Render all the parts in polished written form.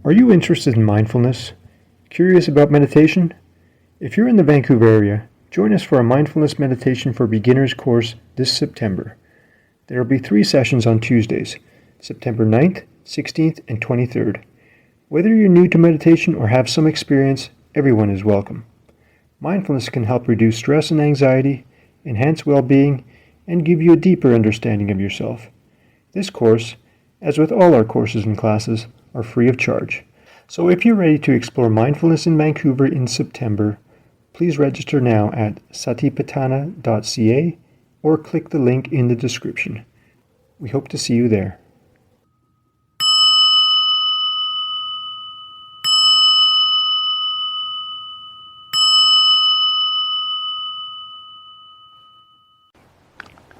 Are you interested in mindfulness? Curious about meditation? If you're in the Vancouver area, join us for a Mindfulness Meditation for Beginners course this September. There will be 3 sessions on Tuesdays, September 9th, 16th, and 23rd. Whether you're new to meditation or have some experience, everyone is welcome. Mindfulness can help reduce stress and anxiety, enhance well-being, and give you a deeper understanding of yourself. This course, as with all our courses and classes, are free of charge. So if you're ready to explore mindfulness in Vancouver in September, please register now at satipatthana.ca or click the link in the description. We hope to see you there.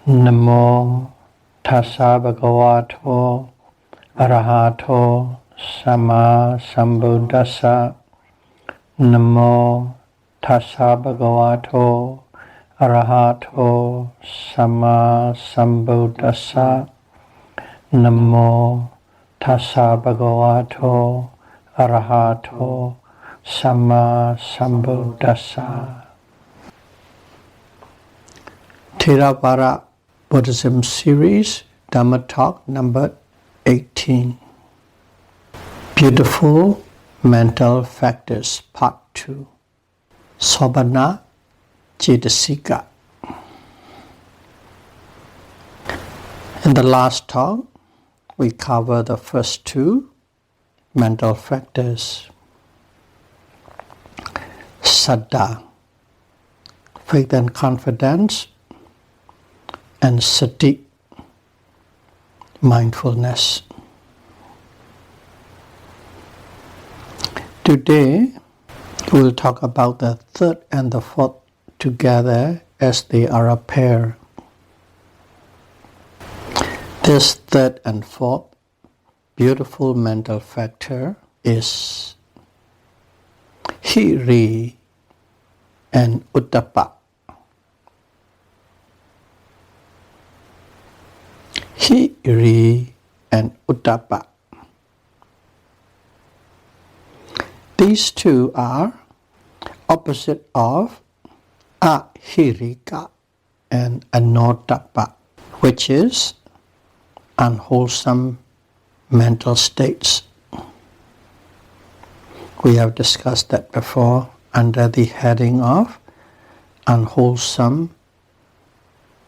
Namo tassa bhagavato arahato sama sambuddhassa. Namo tassa bhagavato arahato sama sambuddhassa. Namo tassa bhagavato arahato sama sambuddhassa. Theravada Buddhism Series, Dhamma Talk number 18. Beautiful Mental Factors, Part 2. Sobhana, Cetasika. In the last talk, we covered the first 2 mental factors. Saddha, faith and confidence, and sati, mindfulness. Today, we'll talk about the third and the fourth together as they are a pair. This third and fourth beautiful mental factor is hiri and ottappa. Hiri and ottappa. These 2 are opposite of ahirika and anottappa, which is unwholesome mental states. We have discussed that before under the heading of unwholesome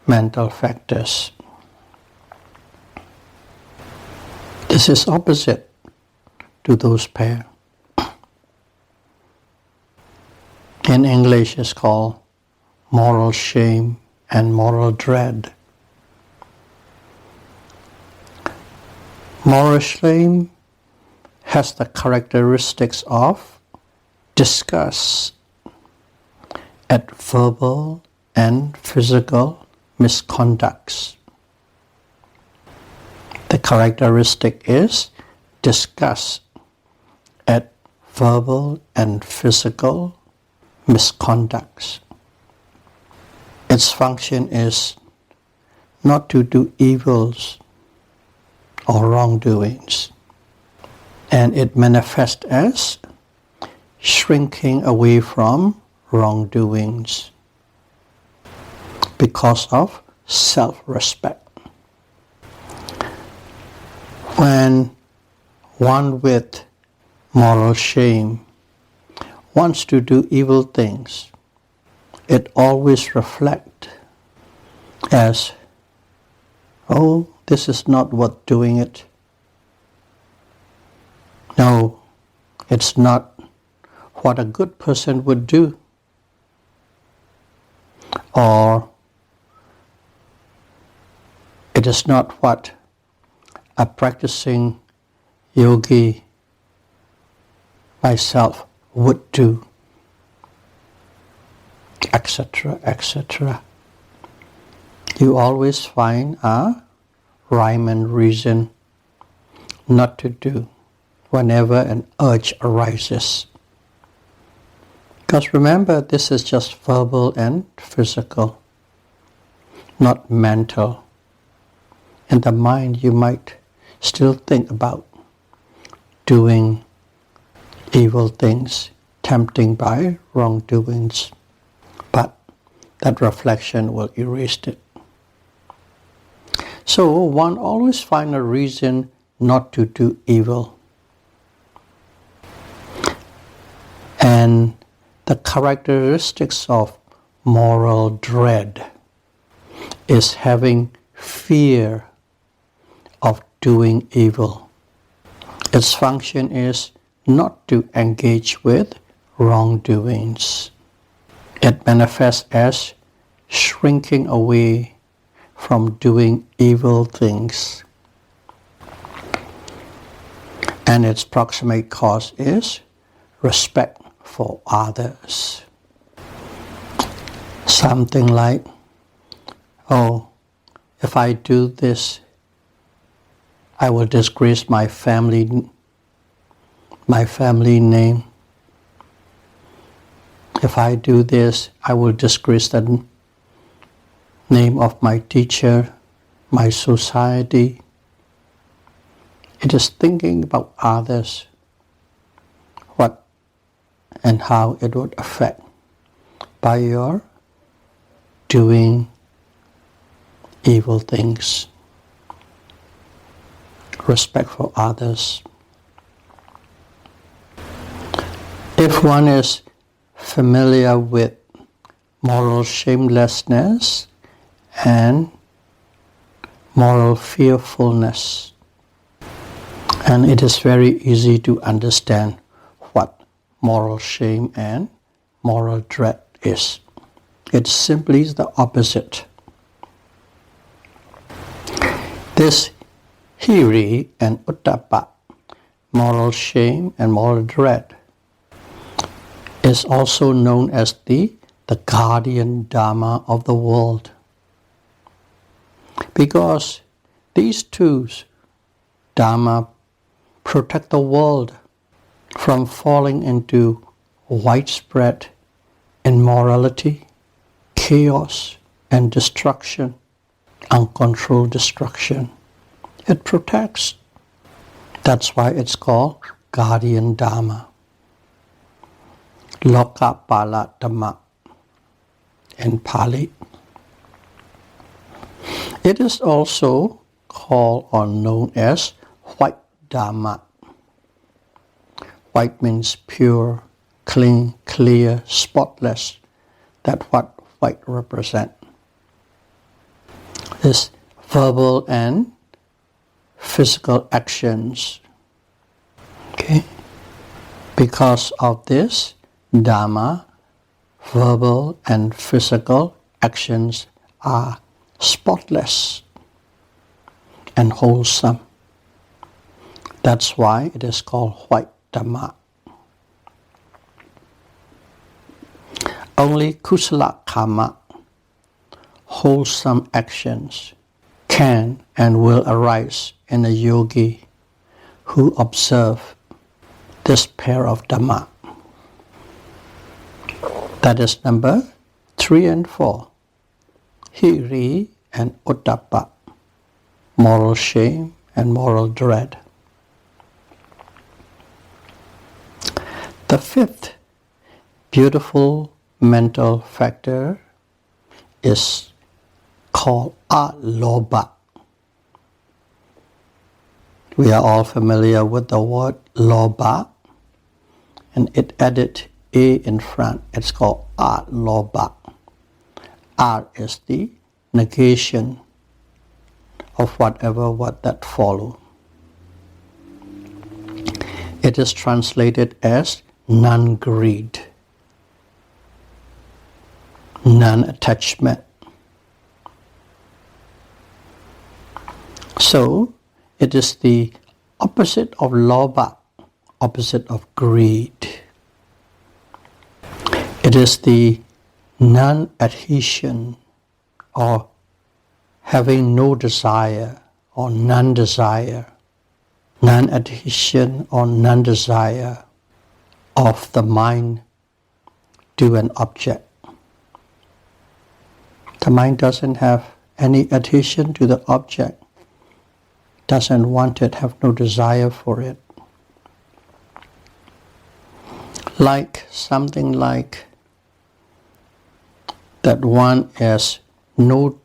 mental factors. This is opposite to those pair. In English, it's called moral shame and moral dread. Moral shame has the characteristics of disgust at verbal and physical misconducts. The characteristic is disgust at verbal and physical misconducts. Its function is not to do evils or wrongdoings, and it manifests as shrinking away from wrongdoings because of self-respect. When one with moral shame wants to do evil things, it always reflects as, oh, this is not worth doing it. No, it's not what a good person would do. Or it is not what a practicing yogi myself would do, etc., etc. You always find a rhyme and reason not to do whenever an urge arises. Because remember, this is just verbal and physical, not mental. In the mind, you might still think about doing evil things, tempting by wrongdoings. But that reflection will erase it. So one always finds a reason not to do evil. And the characteristics of moral dread is having fear of doing evil. Its function is not to engage with wrongdoings. It manifests as shrinking away from doing evil things. And its proximate cause is respect for others. Something like, oh, if I do this, I will disgrace my family name. If I do this, I will disgrace the name of my teacher, my society. It is thinking about others, what and how it would affect by your doing evil things. Respect for others. If one is familiar with moral shamelessness and moral fearfulness, and it is very easy to understand what moral shame and moral dread is. It simply is the opposite. This hiri and ottappa, moral shame and moral dread, is also known as the guardian dharma of the world. Because these two dharma protect the world from falling into widespread immorality, chaos, and destruction, uncontrolled destruction. It protects. That's why it's called guardian dharma. Lokapala dhamma in Pali. It is also called or known as white dharma. White means pure, clean, clear, spotless. That's what white represents. This verbal and physical actions. Okay? Because of this dharma, verbal and physical actions are spotless and wholesome. That's why it is called white dhamma. Only kusala karma, wholesome actions, can and will arise in a yogi who observe this pair of dhamma. That is number 3 and 4. Hiri and ottappa, moral shame and moral dread. The 5th beautiful mental factor is called alobha. We are all familiar with the word lobha, and it added a in front. It's called alobha. R is the negation of whatever what that follow. It is translated as non-greed, non-attachment. So it is the opposite of lobha, opposite of greed. It is the non-adhesion or having no desire or non-desire, non-adhesion or non-desire of the mind to an object. The mind doesn't have any adhesion to the object, doesn't want it, have no desire for it. Like something like that one has no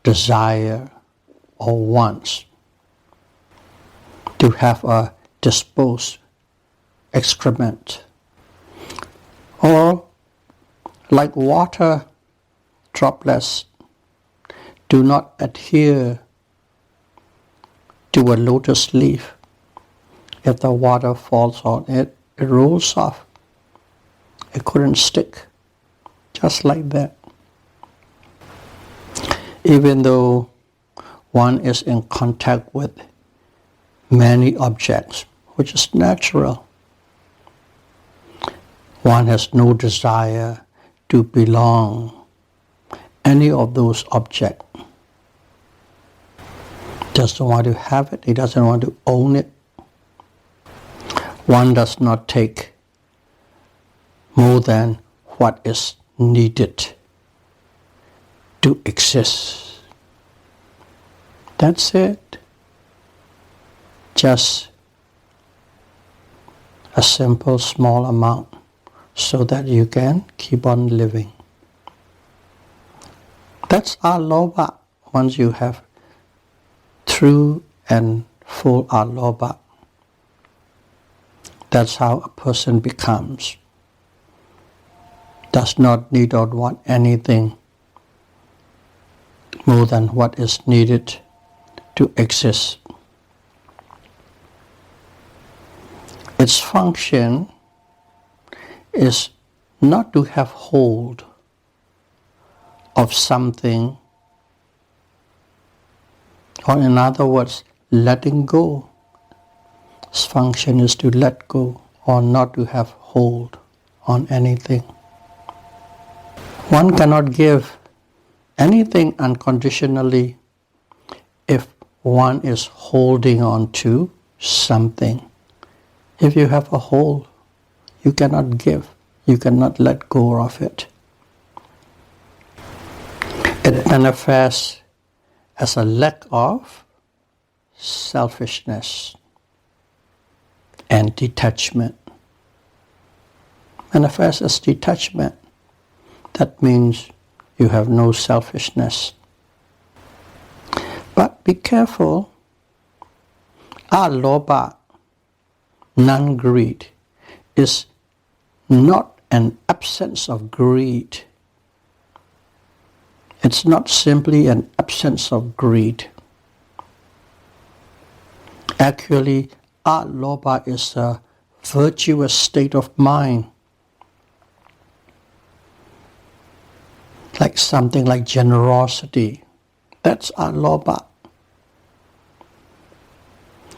desire or wants to have a disposed excrement. Or like water droplets do not adhere to a lotus leaf. If the water falls on it, it rolls off. It couldn't stick. Just like that. Even though one is in contact with many objects, which is natural, one has no desire to belong any of those objects. Doesn't want to have it, he doesn't want to own it. One does not take more than what is needed to exist. That's it. Just a simple small amount so that you can keep on living. That's alobha. Once you have true and full alobha, that's how a person becomes. Does not need or want anything more than what is needed to exist. Its function is not to have hold of something, or in other words, letting go. Its function is to let go or not to have hold on anything. One cannot give anything unconditionally if one is holding on to something. If you have a hold, you cannot give, you cannot let go of it. It manifests as a lack of selfishness and detachment. Manifests as detachment. That means you have no selfishness. But be careful. Alobha, non-greed, is not an absence of greed. It's not simply an absence of greed. Actually, alobha is a virtuous state of mind. Like something like generosity. That's alobha.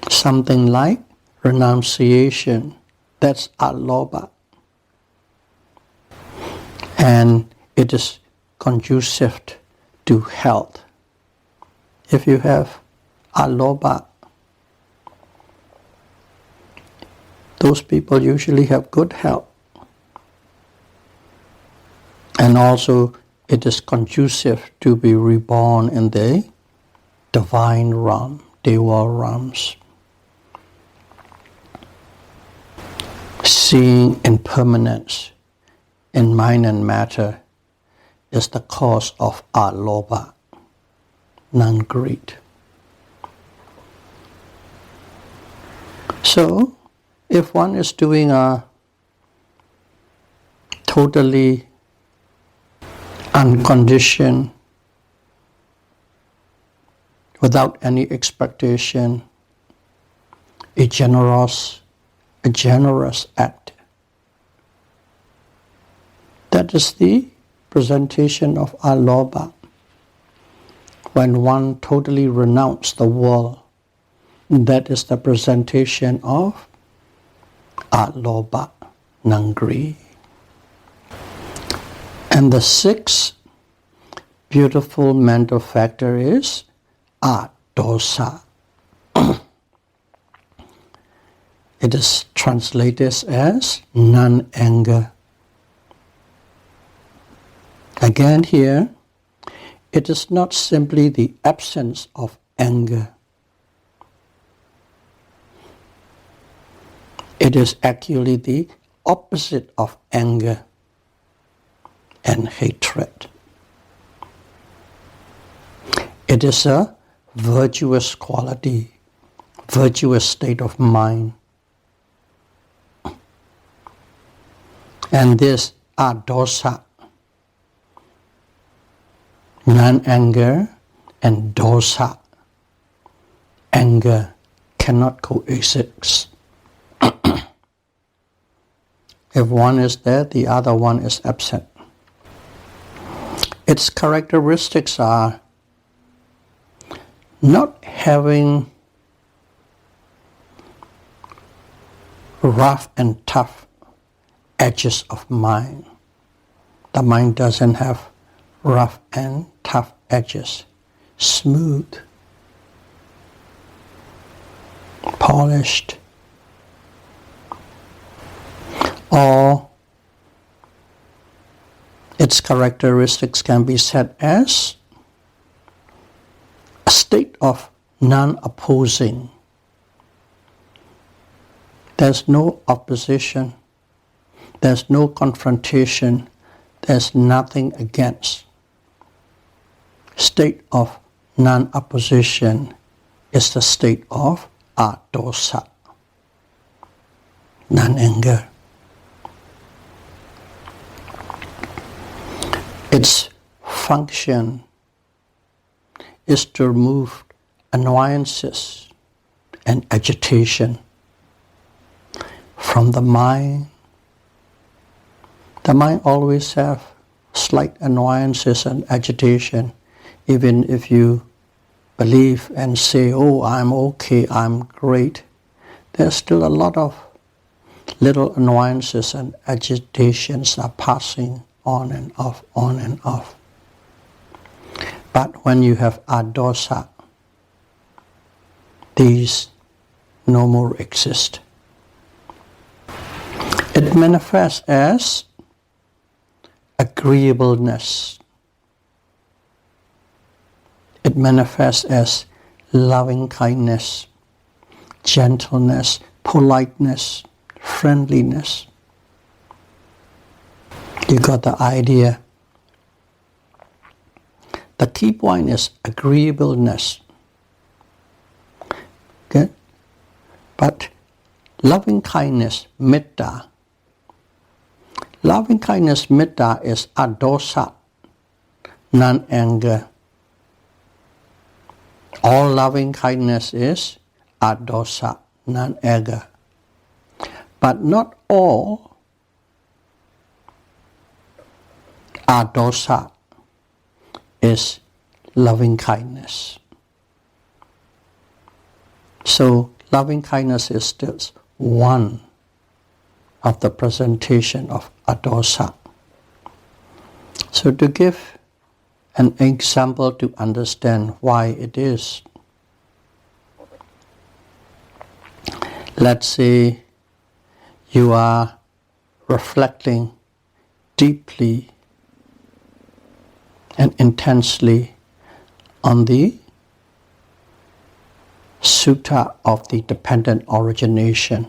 Something like renunciation. That's alobha. And it is conducive to health. If you have alobha, those people usually have good health. And also it is conducive to be reborn in the divine realm, Deva realms. Seeing impermanence in mind and matter is the cause of alobha, non-greed. So, if one is doing a totally unconditioned, without any expectation, a generous act, that is the presentation of alobha. When one totally renounces the world, that is the presentation of alobha, non-greed. And the sixth beautiful mental factor is adosa. It is translated as non-anger. Again here, it is not simply the absence of anger. It is actually the opposite of anger and hatred. It is a virtuous quality, virtuous state of mind. And this adosa, non-anger, and dosa, anger, cannot coexist. If one is there, the other one is absent. Its characteristics are not having rough and tough edges of mind. The mind doesn't have rough and tough edges. Smooth, polished, or its characteristics can be said as a state of non-opposing. There's no opposition, there's no confrontation, there's nothing against. State of non-opposition is the state of adosa, non-anger. Its function is to remove annoyances and agitation from the mind. The mind always has slight annoyances and agitation, even if you believe and say, oh, I'm okay, I'm great. There's still a lot of little annoyances and agitations are passing on and off, on and off. But when you have adosa, these no more exist. It manifests as agreeableness. It manifests as loving kindness, gentleness, politeness, friendliness. You got the idea. The key point is agreeableness. Okay? But loving kindness, metta. Loving kindness, metta is adosa, non-anger. All loving kindness is adosa, non-anger. But not all adosa is loving kindness. So loving kindness is just one of the presentation of adosa. So to give an example to understand why it is, let's say you are reflecting deeply and intensely on the sutta of the dependent origination.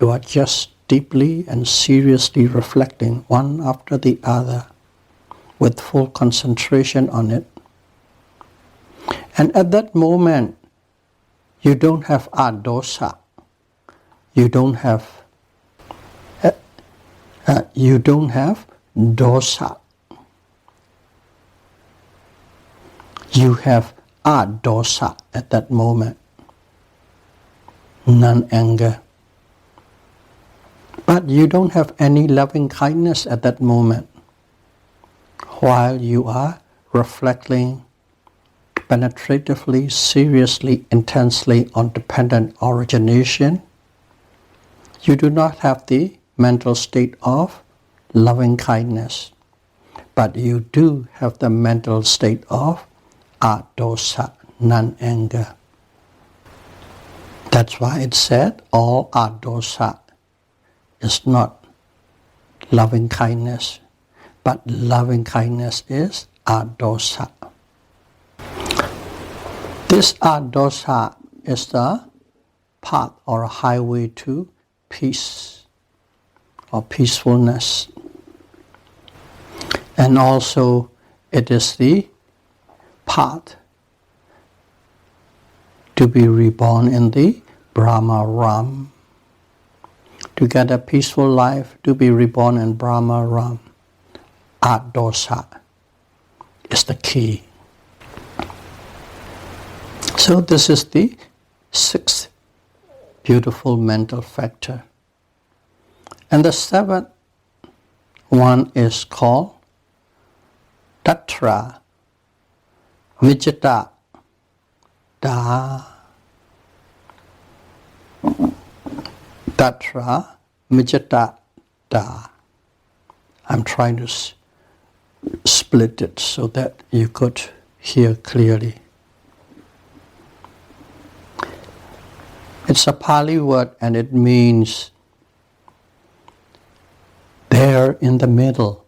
You are just deeply and seriously reflecting one after the other with full concentration on it. And at that moment, you don't have adosa. You don't have dosa. You have adosa at that moment, non-anger. But you don't have any loving kindness at that moment. While you are reflecting penetratively, seriously, intensely on dependent origination, you do not have the mental state of loving kindness, but you do have the mental state of adosa, non-anger. That's why it said all adosa is not loving kindness, but loving kindness is adosa. This adosa is the path or highway to peace, or peacefulness. And also it is the path to be reborn in the Brahma realm. To get a peaceful life, to be reborn in Brahma realm, adosa is the key. So this is the sixth beautiful mental factor. And the seventh one is called tatra-majjhattatā. Tatra-majjhattatā. I'm trying to split it so that you could hear clearly. It's a Pali word and it means there in the middle.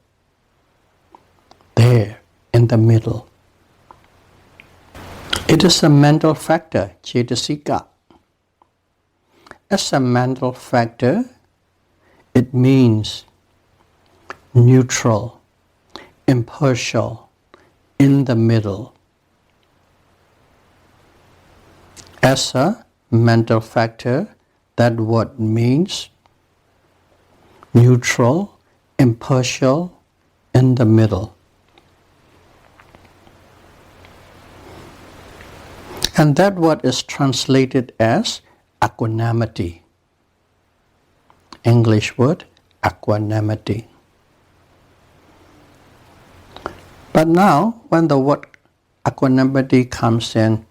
There in the middle. It is a mental factor, Cetasika. As a mental factor, it means neutral, impartial, in the middle. As a mental factor, that word means neutral, impartial, in the middle. And that word is translated as equanimity. English word, equanimity. But now, when the word equanimity comes in,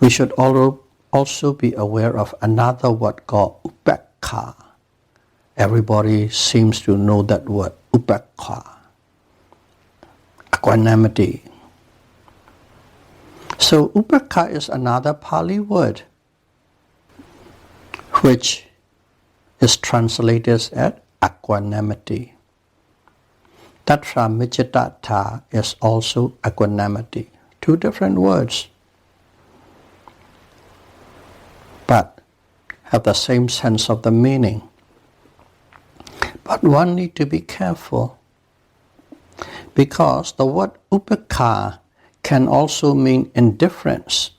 we should also be aware of another word called upekkha. Everybody seems to know that word, upekkha. Equanimity. So upekkha is another Pali word which is translated as equanimity. Tatra-majjhattatā is also equanimity. Two different words, but have the same sense of the meaning. But one need to be careful because the word upekkha can also mean indifference.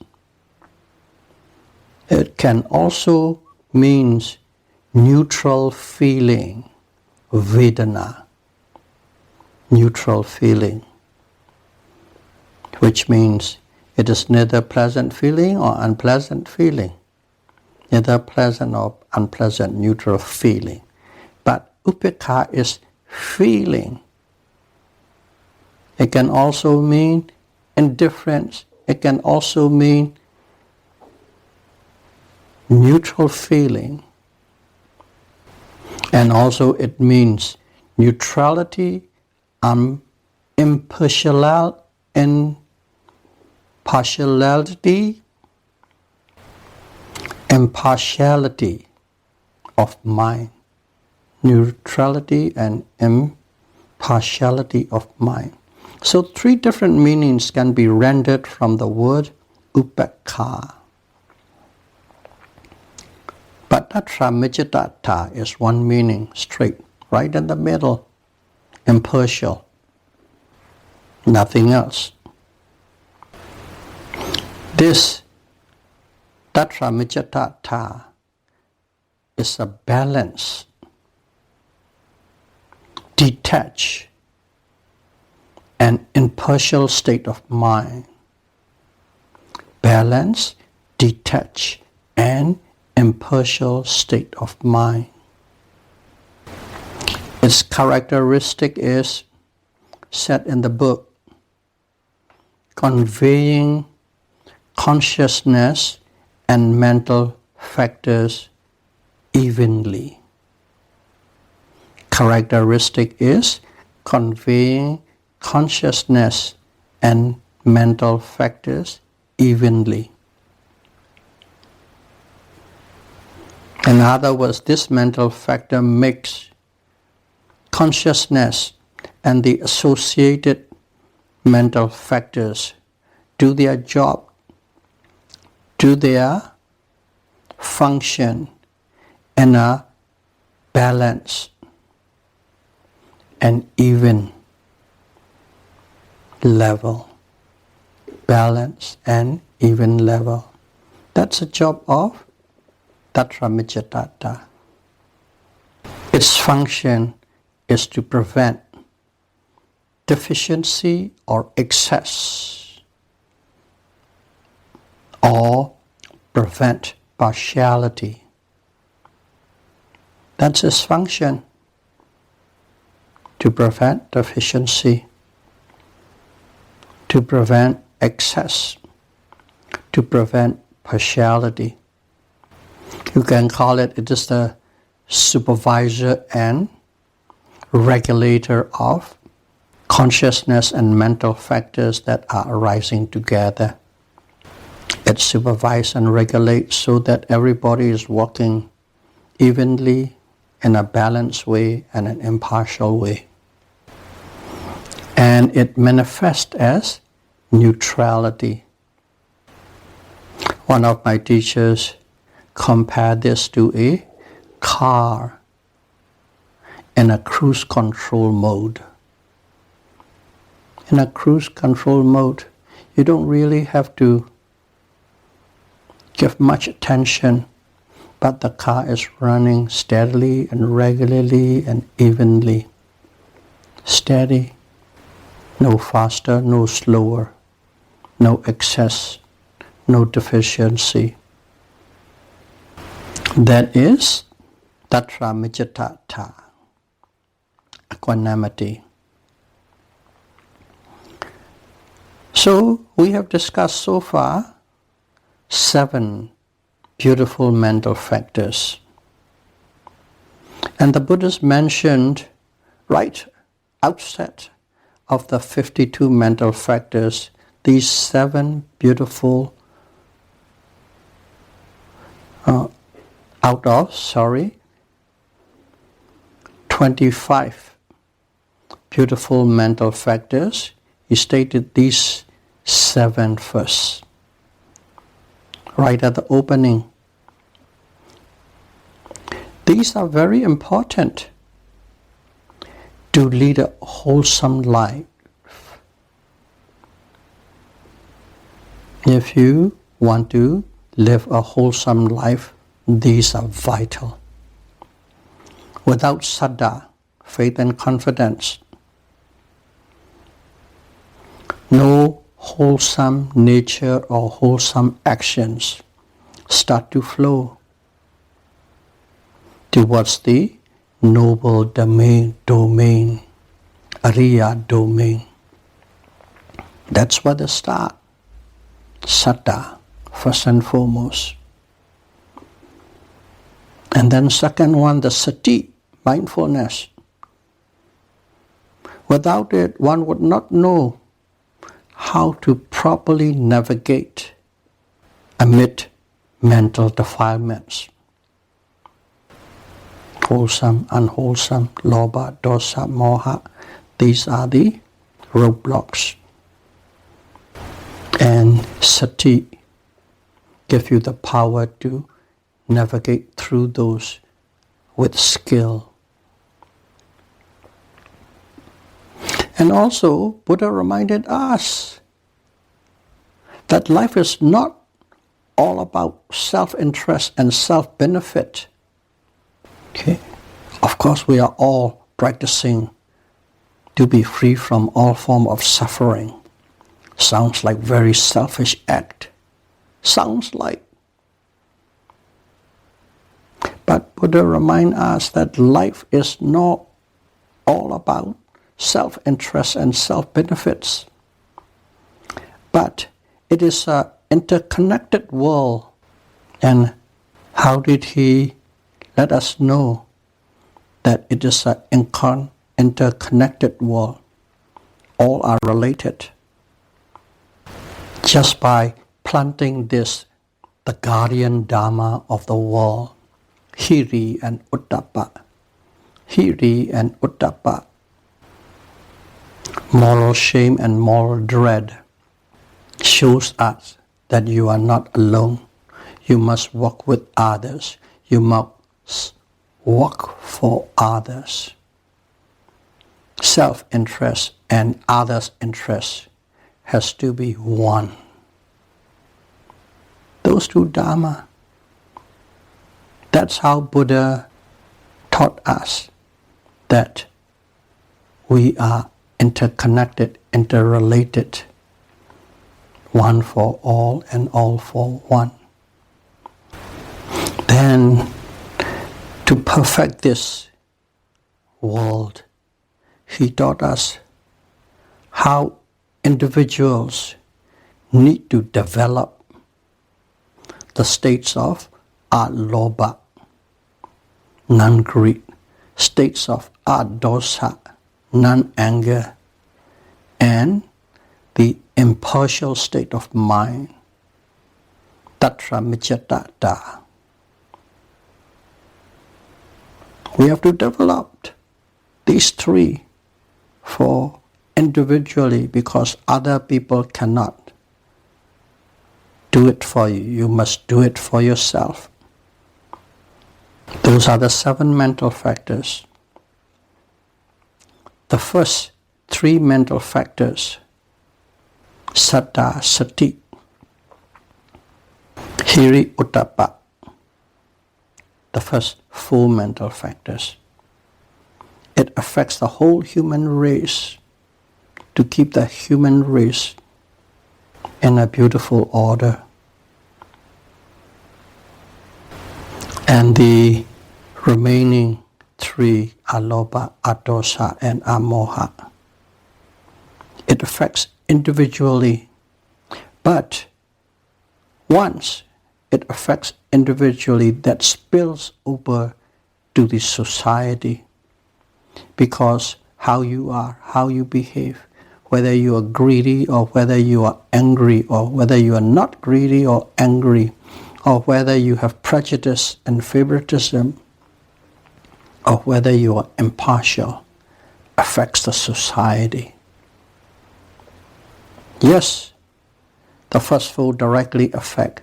It can also mean neutral feeling, vedana, neutral feeling, which means it is neither pleasant feeling or unpleasant feeling, neither pleasant or unpleasant, neutral feeling. But upekkha is feeling. It can also mean indifference. It can also mean neutral feeling. And also it means neutrality, impartiality of mind. Neutrality and impartiality of mind. So three different meanings can be rendered from the word upekkha. But tatra-majjhattatā is one meaning, straight, right in the middle, impartial, nothing else. This tatra-majjhattatā is a balance, detached, and impartial state of mind. Balance, detached, and impartial state of mind. Its characteristic is said in the book, conveying consciousness and mental factors evenly. Characteristic is conveying consciousness and mental factors evenly. In other words, this mental factor makes consciousness and the associated mental factors do their job, do their function in a balance and even level. Balance and even level. That's the job of tatra-majjhattatā. Its function is to prevent deficiency or excess, or prevent partiality. That's its function, to prevent deficiency, to prevent excess, to prevent partiality. You can call it, it is the supervisor and regulator of consciousness and mental factors that are arising together. It supervises and regulates so that everybody is working evenly in a balanced way and an impartial way. And it manifests as neutrality. One of my teachers compared this to a car in a cruise control mode. In a cruise control mode, you don't really have to give much attention, but the car is running steadily and regularly and evenly. Steady, no faster, no slower, no excess, no deficiency. That is tatra-majjhattatā, equanimity. So we have discussed so far 7 beautiful mental factors. And the Buddhas mentioned right outset of the 52 mental factors, these 7 beautiful out of 25 beautiful mental factors. He stated these 7 first, right at the opening. These are very important to lead a wholesome life. If you want to live a wholesome life, these are vital. Without saddha, faith and confidence, no wholesome nature or wholesome actions start to flow towards the noble domain, Ariya domain. That's where they start. Saddha, first and foremost. And then second one, the sati, mindfulness. Without it, one would not know how to properly navigate amid mental defilements. Wholesome, unwholesome, alobha, adosa, moha. These are the roadblocks. And sati gives you the power to navigate through those with skill. And also, Buddha reminded us that life is not all about self-interest and self-benefit. Okay? Of course, we are all practicing to be free from all form of suffering. Sounds like very selfish act. Sounds like. But Buddha reminds us that life is not all about self-interest and self-benefits, but it is an interconnected world. And how did he let us know that it is an interconnected world? All are related. Just by planting this, the guardian dharma of the world, hiri and ottappa. Hiri and ottappa. Moral shame and moral dread shows us that you are not alone. You must work with others. You must work for others. Self-interest and others' interest has to be one. Those two dharma. That's how Buddha taught us that we are interconnected, interrelated, one for all and all for one. Then, to perfect this world, he taught us how individuals need to develop the states of alobha, non-greed, states of adosa, non-anger, and the impartial state of mind, tatra-majjhattatā. We have to develop these three for individually, because other people cannot do it for you. You must do it for yourself. Those are the 7 mental factors. The first 3 mental factors, saddha, sati, hiri, ottappa, the first 4 mental factors. It affects the whole human race, to keep the human race in a beautiful order. And the remaining 3, alobha, adosa, and amoha, it affects individually. But once it affects individually, that spills over to the society, because how you are, how you behave, whether you are greedy or whether you are angry, or whether you are not greedy or angry, or whether you have prejudice and favoritism, or whether you are impartial, affects the society. Yes, the first 4 directly affect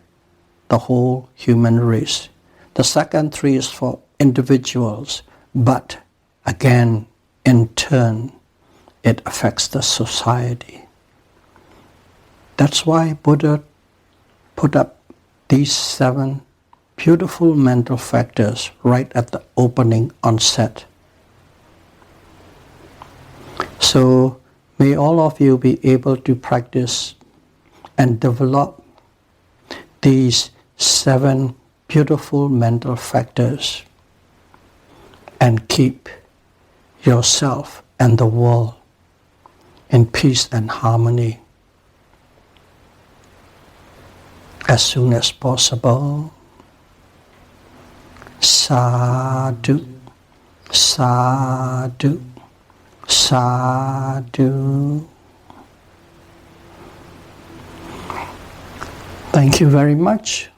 the whole human race. The second 3 is for individuals, but again, in turn, it affects the society. That's why Buddha put up these 7 beautiful mental factors right at the opening onset. So may all of you be able to practice and develop these 7 beautiful mental factors and keep yourself and the world in peace and harmony as soon as possible. Sadhu, sadhu, sadhu. Thank you very much.